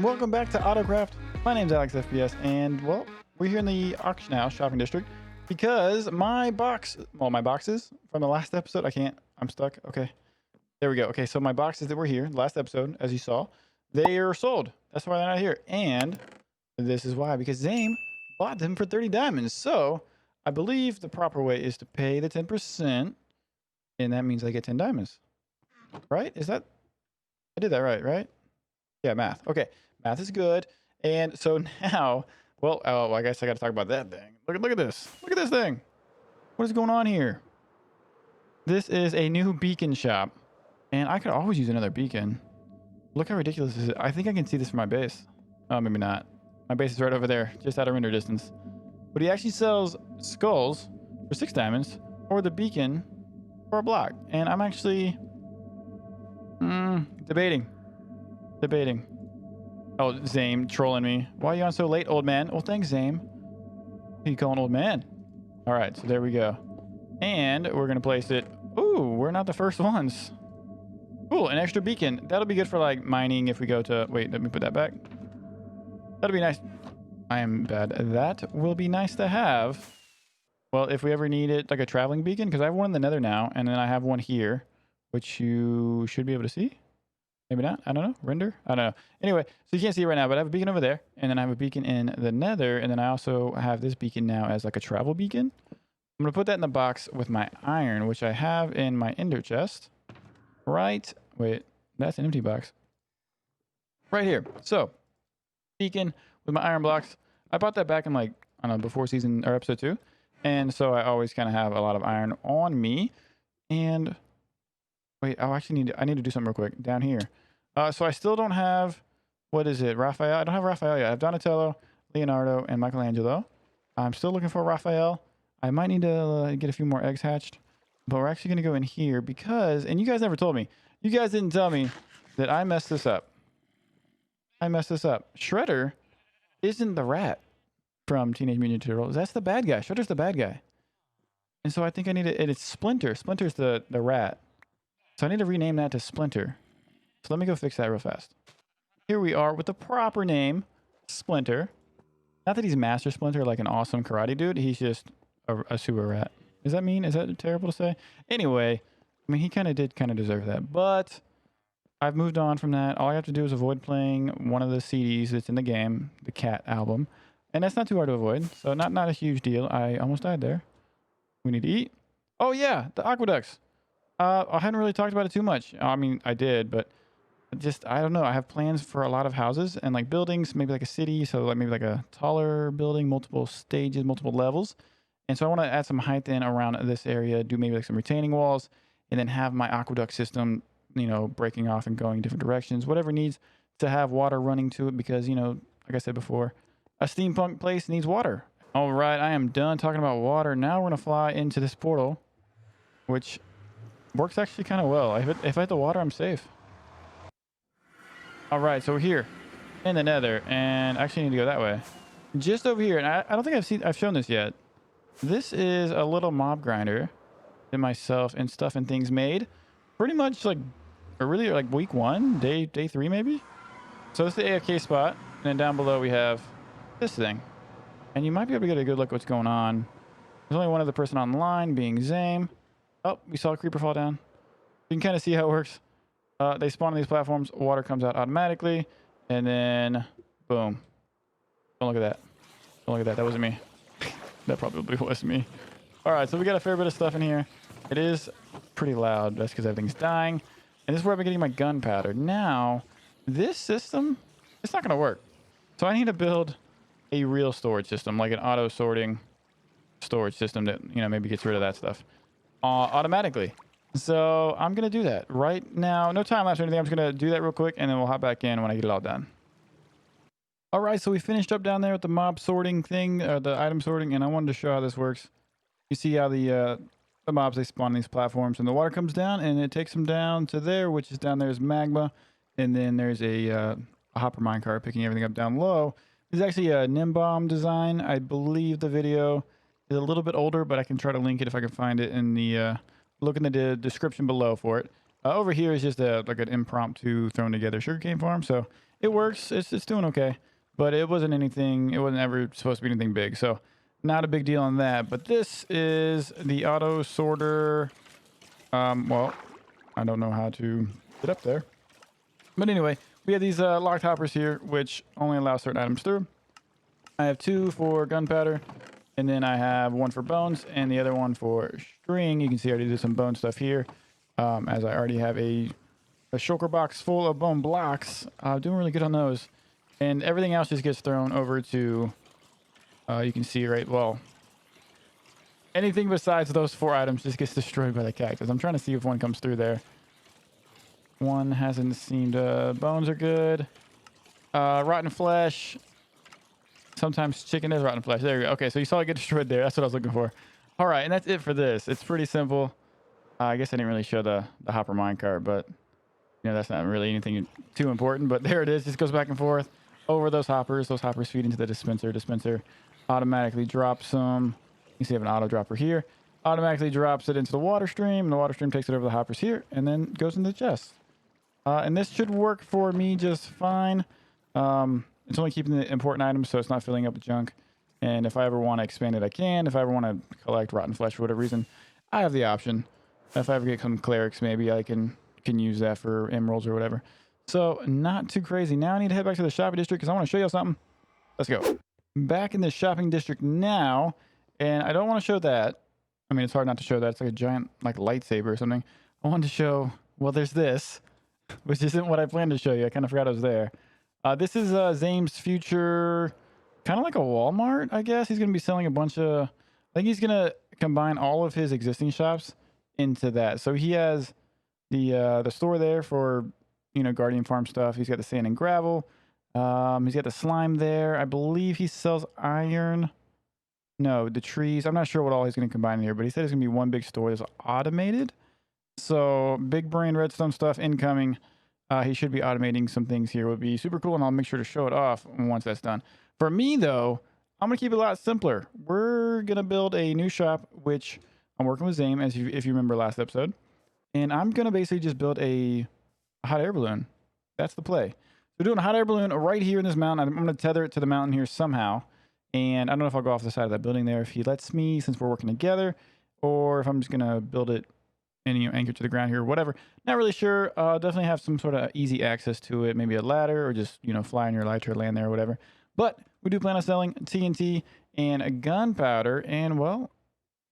and welcome back to AutoCraft. My name's Alex FPS, and well, we're here in the auction house shopping district because my boxes from the last episode, I'm stuck. Okay, there we go. Okay, so my boxes that were here last episode, as you saw, they are sold. That's why they're not here, and this is why, because Zame bought them for 30 diamonds. So I believe the proper way is to pay the 10%, and that means I get 10 diamonds. Right? I did that right? Yeah, math. Okay, math is good. And so now, well, I guess I got to talk about that thing. Look at this. Look at this thing. What is going on here? This is a new beacon shop, and I could always use another beacon. Look how ridiculous this is. I think I can see this from my base. Oh, maybe not. My base is right over there, just out of render distance. But he actually sells skulls for 6 diamonds, or the beacon for a block. And I'm actually debating. Oh, Zame trolling me. Why are you on so late, old man? Well, thanks, Zame. Who you calling old man? All right, so there we go. And we're going to place it. Ooh, we're not the first ones. Cool, an extra beacon. That'll be good for, like, mining if we go to... Wait, let me put that back. That'll be nice. I am bad. That will be nice to have. Well, if we ever need it, like a traveling beacon, because I have one in the nether now, and then I have one here, which you should be able to see. Maybe not. I don't know. Render? I don't know. Anyway, so you can't see it right now, but I have a beacon over there, and then I have a beacon in the nether, and then I also have this beacon now as like a travel beacon. I'm going to put that in the box with my iron, which I have in my ender chest. Right. Wait, that's an empty box. Right here. So, beacon with my iron blocks. I bought that back in like, I don't know, before season or episode 2. And so I always kind of have a lot of iron on me. And wait, I need to do something real quick down here. So I still don't have, what is it, Raphael? I don't have Raphael yet. I have Donatello, Leonardo, and Michelangelo. I'm still looking for Raphael. I might need to get a few more eggs hatched. But we're actually going to go in here because, and you guys never told me. You guys didn't tell me that I messed this up. Shredder isn't the rat from Teenage Mutant Ninja Turtles. That's the bad guy. Shredder's the bad guy. And so I think I need to, and it's Splinter. Splinter's the rat. So I need to rename that to Splinter. So let me go fix that real fast. Here we are with the proper name, Splinter. Not that he's Master Splinter, like an awesome karate dude. He's just a sewer rat. Does that mean? Is that terrible to say? Anyway, I mean, he kind of deserve that. But I've moved on from that. All I have to do is avoid playing one of the CDs that's in the game, the Cat album. And that's not too hard to avoid. So not a huge deal. I almost died there. We need to eat. Oh, yeah, the aqueducts. I hadn't really talked about it too much. I mean, I did, but just, I don't know. I have plans for a lot of houses and like buildings, maybe like a city. So like maybe like a taller building, multiple stages, multiple levels. And so I want to add some height in around this area, do maybe like some retaining walls, and then have my aqueduct system, you know, breaking off and going different directions, whatever needs to have water running to it. Because, you know, like I said before, a steampunk place needs water. All right, I am done talking about water. Now we're going to fly into this portal, which works actually kind of well. If I hit the water, I'm safe. All right, so we're here in the nether, and I actually need to go that way. Just over here, and I don't think I've shown this yet. This is a little mob grinder that myself and stuff and things made. Pretty much like, or really like week 1, day 3 maybe. So this is the AFK spot, and then down below we have this thing. And you might be able to get a good look at what's going on. There's only one other person online, being Zame. Oh, we saw a creeper fall down. You can kind of see how it works. They spawn on these platforms. Water comes out automatically. And then, boom. Don't look at that. Don't look at that. That wasn't me. That probably was me. All right, so we got a fair bit of stuff in here. It is pretty loud. That's because everything's dying. And this is where I've been getting my gunpowder. Now, this system, it's not going to work. So I need to build a real storage system, like an auto-sorting storage system that, you know, maybe gets rid of that stuff automatically. So I'm going to do that right now. No time lapse or anything. I'm just going to do that real quick, and then we'll hop back in when I get it all done. All right, so we finished up down there with the mob sorting thing, the item sorting, and I wanted to show how this works. You see how the mobs, they spawn on these platforms, and the water comes down, and it takes them down to there, which is down there is magma, and then there's a hopper minecart picking everything up down low. This is actually a Nimbomb design. I believe the video is a little bit older, but I can try to link it if I can find it in the look in the description below for it. Over here is just like an impromptu thrown together sugarcane farm. So it works. It's doing okay, but it wasn't anything. It wasn't ever supposed to be anything big. So not a big deal on that. But this is the auto sorter. Well, I don't know how to get up there. But anyway, we have these locked hoppers here, which only allow certain items through. I have 2 for gunpowder, and then I have 1 for bones, and the other one for string. You can see I already did some bone stuff here, as I already have a shulker box full of bone blocks. Doing really good on those. And everything else just gets thrown over to, you can see, right, well, anything besides those 4 items just gets destroyed by the cactus. I'm trying to see if one comes through there. One hasn't seemed, bones are good. Rotten flesh. Sometimes chicken is rotten flesh. There we go. Okay, so you saw it get destroyed there. That's what I was looking for. All right, and that's it for this. It's pretty simple. I guess I didn't really show the hopper minecart, but you know, that's not really anything too important. But there it is. Just goes back and forth over those hoppers. Those hoppers feed into the dispenser. Dispenser automatically drops them. You see I have an auto dropper here. Automatically drops it into the water stream. And the water stream takes it over the hoppers here and then goes into the chest. And this should work for me just fine. It's only keeping the important items, so it's not filling up with junk. And if I ever want to expand it, I can. If I ever want to collect rotten flesh for whatever reason, I have the option. If I ever get some clerics, maybe I can use that for emeralds or whatever. So not too crazy. Now I need to head back to the shopping district because I want to show you something. Let's go. Back in the shopping district now, and I don't want to show that. I mean, it's hard not to show that. It's like a giant like lightsaber or something. I wanted to show, well, there's this, which isn't what I planned to show you. I kind of forgot it was there. This is Zame's future, kind of like a Walmart, I guess. He's going to be selling a bunch of, I think he's going to combine all of his existing shops into that. So he has the store there for, you know, Guardian Farm stuff. He's got the sand and gravel. He's got the slime there. I believe he sells iron. No, the trees. I'm not sure what all he's going to combine in here, but he said it's going to be one big store that's automated. So big brain redstone stuff incoming. He should be automating some things here. Would be super cool, and I'll make sure to show it off once that's done. For me, though, I'm going to keep it a lot simpler. We're going to build a new shop, which I'm working with Zame, if you remember last episode. And I'm going to basically just build a hot air balloon. That's the play. We're doing a hot air balloon right here in this mountain. I'm going to tether it to the mountain here somehow. And I don't know if I'll go off the side of that building there if he lets me, since we're working together, or if I'm just going to build it and, you know, anchor to the ground here or whatever. Not really sure. Definitely have some sort of easy access to it. Maybe a ladder or just, you know, fly in your elytra, land there or whatever. But we do plan on selling TNT and a gunpowder. And, well,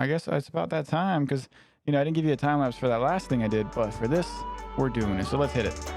I guess it's about that time because, you know, I didn't give you a time lapse for that last thing I did. But for this, we're doing it. So let's hit it.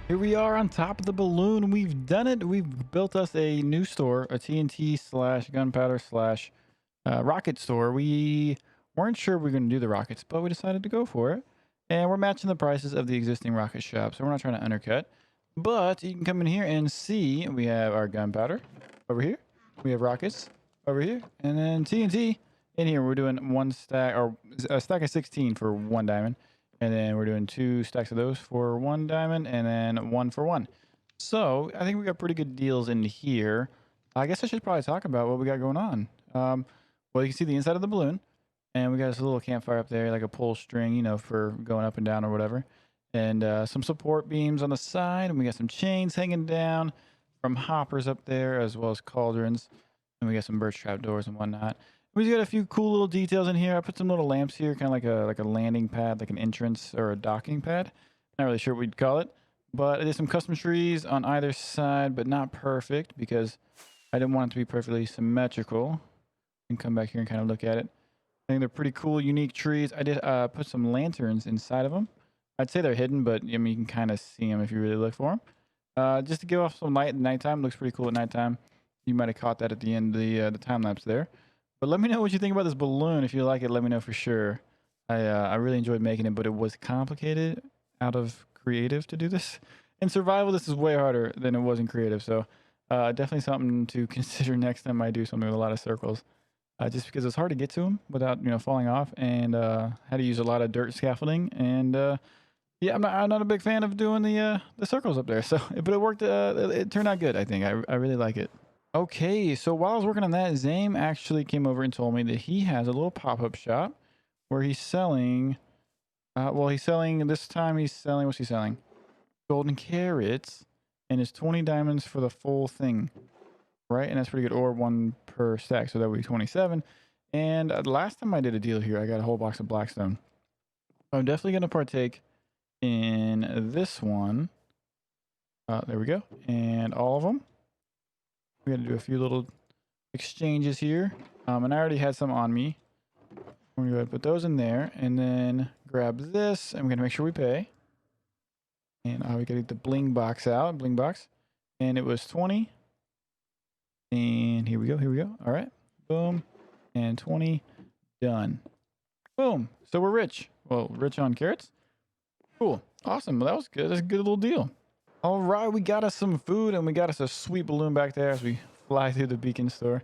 Here we are on top of the balloon. We've done it. We've built us a new store, a TNT slash gunpowder slash rocket store. We weren't sure we were going to do the rockets, but we decided to go for it. And we're matching the prices of the existing rocket shop, so we're not trying to undercut. But you can come in here and see we have our gunpowder over here. We have rockets over here. And then TNT in here. We're doing one stack, or a stack of 16 for 1 diamond. And then we're doing 2 stacks of those for 1 diamond and then 1 for 1. So I think we got pretty good deals in here. I guess I should probably talk about what we got going on. Well, you can see the inside of the balloon. And we got this little campfire up there, like a pull string, you know, for going up and down or whatever. And some support beams on the side. And we got some chains hanging down from hoppers up there, as well as cauldrons. And we got some birch trap doors and whatnot. We just got a few cool little details in here. I put some little lamps here, kind of like a landing pad, like an entrance or a docking pad. Not really sure what we'd call it. But I did some custom trees on either side, but not perfect because I didn't want it to be perfectly symmetrical. You can come back here and kind of look at it. I think they're pretty cool, unique trees. I did put some lanterns inside of them. I'd say they're hidden, but I mean, you can kind of see them if you really look for them. Just to give off some light at nighttime. Looks pretty cool at nighttime. You might have caught that at the end of the time lapse there. But let me know what you think about this balloon. If you like it, let me know for sure. I really enjoyed making it, but it was complicated out of creative to do this. In survival, this is way harder than it was in creative. So definitely something to consider next time I do something with a lot of circles. Just because it's hard to get to them without falling off, and had to use a lot of dirt scaffolding. And yeah, I'm not a big fan of doing the circles up there. So, but it worked. It turned out good. I think I really like it. Okay, so while I was working on that, Zame actually came over and told me that he has a little pop-up shop where he's selling. Well, he's selling this time. He's selling, what's he selling? Golden carrots, and it's 20 diamonds for the full thing, right? And that's pretty good. Or one per stack, so that would be 27. And last time I did a deal here, I got a whole box of blackstone. I'm definitely gonna partake in this one. There we go, and all of them. We're gonna do a few little exchanges here. And I already had some on me. We're gonna go ahead and put those in there, and then grab this, and we're gonna make sure we pay. And we gotta get the bling box out, bling box. And it was 20. And here we go, here we go. All right, boom, and 20, done. Boom, so we're rich. Well, rich on carrots. Cool, awesome, well, that was good. That's a good little deal. All right, we got us some food, and we got us a sweet balloon back there as we fly through the beacon store.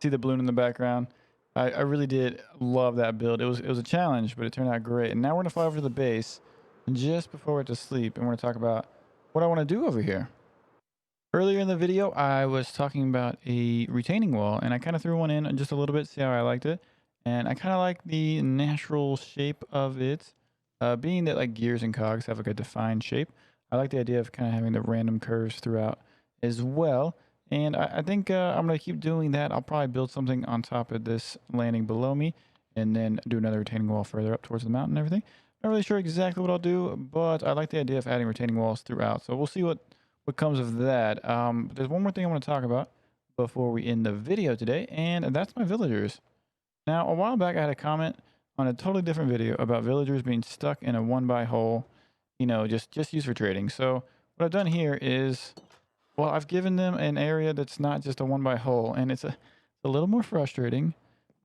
See the balloon in the background. I really did love that build. It was a challenge, but it turned out great. And now we're gonna fly over to the base just before we're to sleep, and we're gonna talk about what I want to do over here. Earlier in the video, I was talking about a retaining wall, and I kind of threw one in just a little bit, see how I liked it. And I kind of like the natural shape of it, being that like gears and cogs have like a defined shape. I like the idea of kind of having the random curves throughout as well. And I think I'm going to keep doing that. I'll probably build something on top of this landing below me, and then do another retaining wall further up towards the mountain and everything. Not really sure exactly what I'll do, but I like the idea of adding retaining walls throughout. So we'll see what comes of that. There's one more thing I want to talk about before we end the video today, and that's my villagers. Now, a while back, I had a comment on a totally different video about villagers being stuck in a one-by hole, just used for trading. So what I've done here is, well, I've given them an area that's not just a one-by hole, and it's a little more frustrating,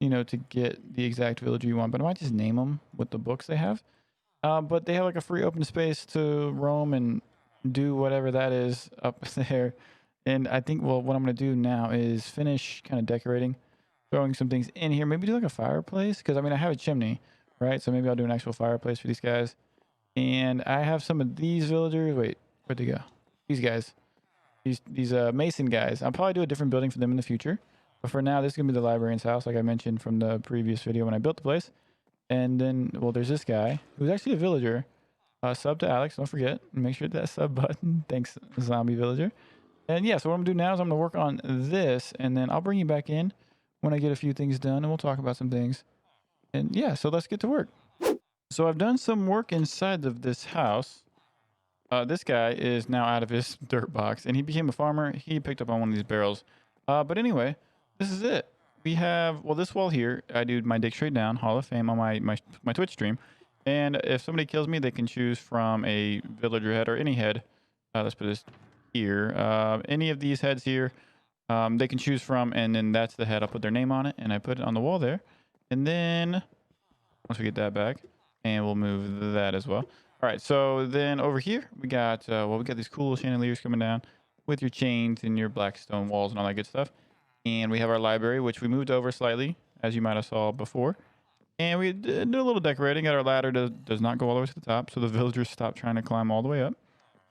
to get the exact villager you want. But I might just name them with the books they have. But they have like a free open space to roam and do whatever that is up there. And I think, well, what I'm going to do now is finish kind of decorating, throwing some things in here. Maybe do like a fireplace, because I mean, I have a chimney, right? So maybe I'll do an actual fireplace for these guys. And I have some of these villagers. Wait, where'd they go? These guys. These mason guys. I'll probably do a different building for them in the future. But for now, this is going to be the librarian's house, like I mentioned from the previous video when I built the place. And then, well, there's this guy who's actually a villager. Sub to Alex, don't forget. Make sure that sub button. Thanks, zombie villager. And yeah, so what I'm going to do now is I'm going to work on this, and then I'll bring you back in when I get a few things done, and we'll talk about some things. And yeah, so let's get to work. So I've done some work inside of this house. This guy is now out of his dirt box, and he became a farmer. He picked up on one of these barrels. But anyway, this is it. We have, well, this wall here, I do my Dig Straight Down Hall of Fame on my Twitch stream. And if somebody kills me, they can choose from a villager head or any head. Let's put this here. Any of these heads here, they can choose from, and then that's the head. I'll put their name on it, and I put it on the wall there. And then once we get that back, and we'll move that as well. All right, so then over here, we got, well, we got these cool chandeliers coming down with your chains and your black stone walls and all that good stuff. And we have our library, which we moved over slightly, as you might have saw before. And we did a little decorating. Got our ladder does not go all the way to the top, so the villagers stop trying to climb all the way up.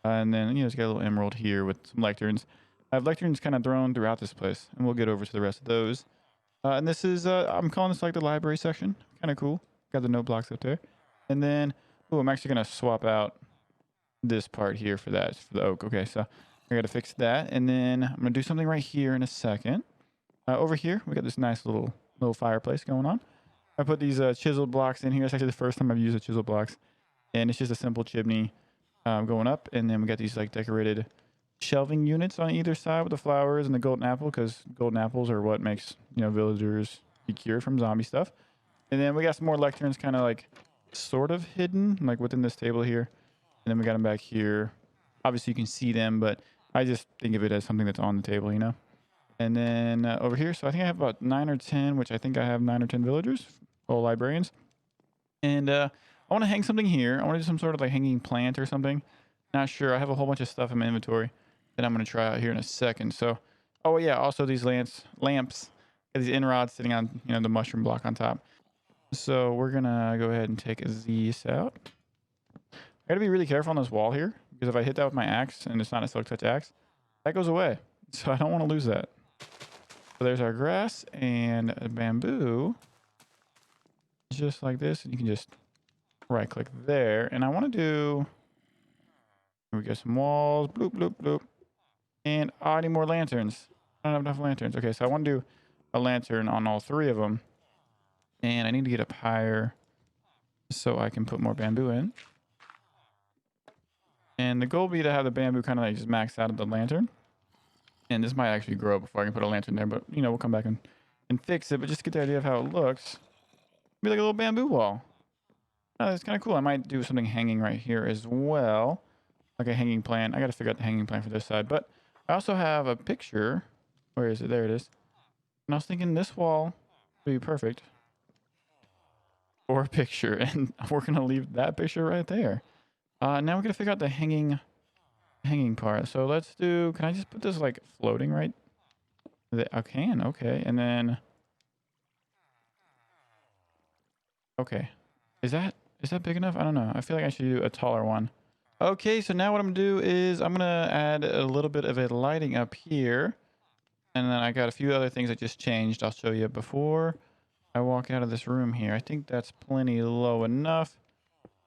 And then, just got a little emerald here with some lecterns. I have lecterns kind of thrown throughout this place, and we'll get over to the rest of those. And this is, I'm calling this like the library section. Kind of cool. Got the note blocks up there. And then, oh, I'm actually going to swap out this part here for that, for the oak. Okay, so I got to fix that. And then I'm going to do something right here in a second. Over here, we got this nice little fireplace going on. I put these chiseled blocks in here. It's actually the first time I've used the chiseled blocks. And it's just a simple chimney going up. And then we got these like decorated shelving units on either side with the flowers and the golden apple, because golden apples are what makes, villagers be cured from zombie stuff. And then we got some more lecterns kind of like sort of hidden, like within this table here. And then we got them back here. Obviously you can see them, but I just think of it as something that's on the table, you know? And then over here, so I think I have about 9 or 10, which I think I have 9 or 10 villagers, or librarians. And I want to hang something here. I want to do some sort of like hanging plant or something. Not sure. I have a whole bunch of stuff in my inventory that I'm going to try out here in a second. So, oh yeah, also these lamps, these end rods sitting on, you know, the mushroom block on top. So we're going to go ahead and take these out. I got to be really careful on this wall here, because if I hit that with my axe and it's not a silk touch axe, that goes away. So I don't want to lose that. So there's our grass and bamboo. Just like this, and you can just right click there. And I want to do, here we go, some walls, bloop, bloop, bloop. And I need more lanterns. I don't have enough lanterns. Okay, so I want to do a lantern on all 3 of them. And I need to get up higher so I can put more bamboo in. And the goal would be to have the bamboo kind of like just max out of the lantern. And this might actually grow before I can put a lantern there, but you know, we'll come back and fix it. But just to get the idea of how it looks, be like a little bamboo wall. Oh, that's kind of cool. I might do something hanging right here as well, like a hanging plant. I got to figure out the hanging plant for this side. But I also have a picture. Where is it? There it is. And I was thinking this wall would be perfect for a picture, and we're gonna leave that picture right there. Now we're gonna figure out the hanging part. So let's do. Can I just put this like floating right? I can. Okay, and then. Okay. Is that big enough? I don't know. I feel like I should do a taller one. Okay, so now what I'm gonna do is I'm gonna add a little bit of a lighting up here. And then I got a few other things that just changed. I'll show you before I walk out of this room here. I think that's plenty low enough.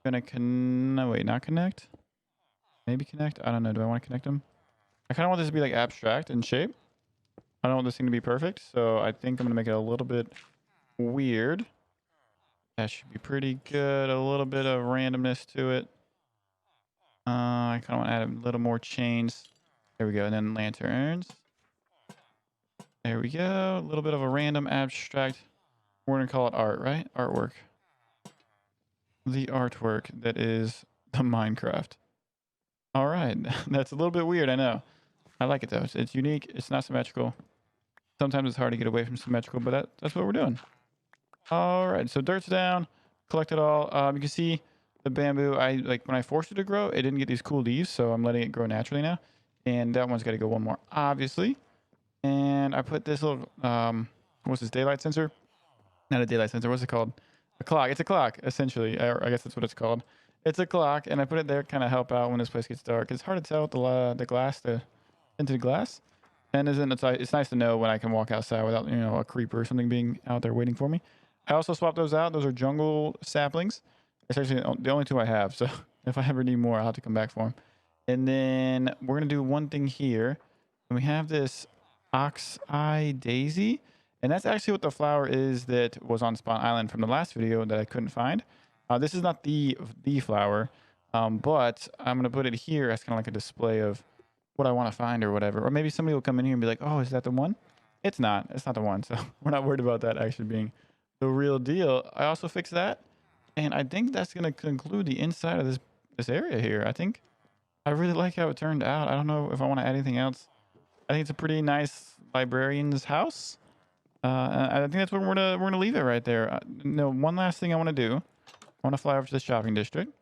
I'm gonna no, wait, not connect? Maybe connect? I don't know. Do I want to connect them? I kind of want this to be like abstract in shape. I don't want this thing to be perfect. So I think I'm gonna make it a little bit weird. That should be pretty good. A little bit of randomness to it. I kind of want to add a little more chains. There we go. And then lanterns. There we go. A little bit of a random abstract. We're going to call it art, right? Artwork. The artwork that is the Minecraft. All right. That's a little bit weird, I know. I like it, though. It's unique. It's not symmetrical. Sometimes it's hard to get away from symmetrical, but that's what we're doing. All right, so dirt's down, collect it all. You can see the bamboo. When I forced it to grow, it didn't get these cool leaves, so I'm letting it grow naturally now. And that one's got to go one more, obviously. And I put this little, what's this, daylight sensor? Not a daylight sensor, what's it called? A clock. It's a clock, essentially. I guess that's what it's called. It's a clock, and I put it there to kind of help out when this place gets dark. It's hard to tell with the glass, the tinted glass. And it's nice to know when I can walk outside without, you know, a creeper or something being out there waiting for me. I also swapped those out. Those are jungle saplings. It's actually the only 2 I have. So if I ever need more, I'll have to come back for them. And then we're going to do one thing here. And we have this ox eye daisy. And that's actually what the flower is that was on Spawn Island from the last video that I couldn't find. This is not the flower. But I'm going to put it here as kind of like a display of what I want to find or whatever. Or maybe somebody will come in here and be like, oh, is that the one? It's not. It's not the one. So we're not worried about that actually being the real deal. I also fixed that, and I think that's going to conclude the inside of this area here. I think I really like how it turned out. I don't know if I want to add anything else. I think it's a pretty nice librarian's house. I think that's where we're gonna leave it right there. No, one last thing I want to do. I want to fly over to the shopping district.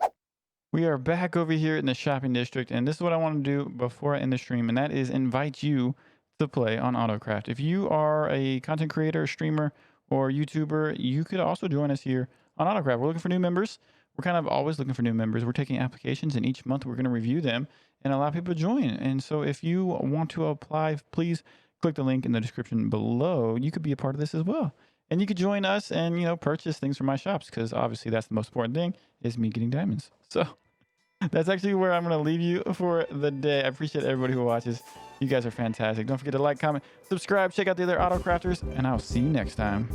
We are back over here in the shopping district, and this is what I want to do before I end the stream, and that is invite you to play on AutoCraft. If you are a content creator, streamer, or YouTuber, you could also join us here on AutoCraft. We're looking for new members. We're kind of always looking for new members. We're taking applications, and each month we're going to review them and allow people to join. And so if you want to apply, please click the link in the description below. You could be a part of this as well. And you could join us and, you know, purchase things from my shops, because obviously that's the most important thing, is me getting diamonds. So that's actually where I'm going to leave you for the day. I appreciate everybody who watches. You guys are fantastic. Don't forget to like, comment, subscribe, check out the other AutoCrafters, and I'll see you next time.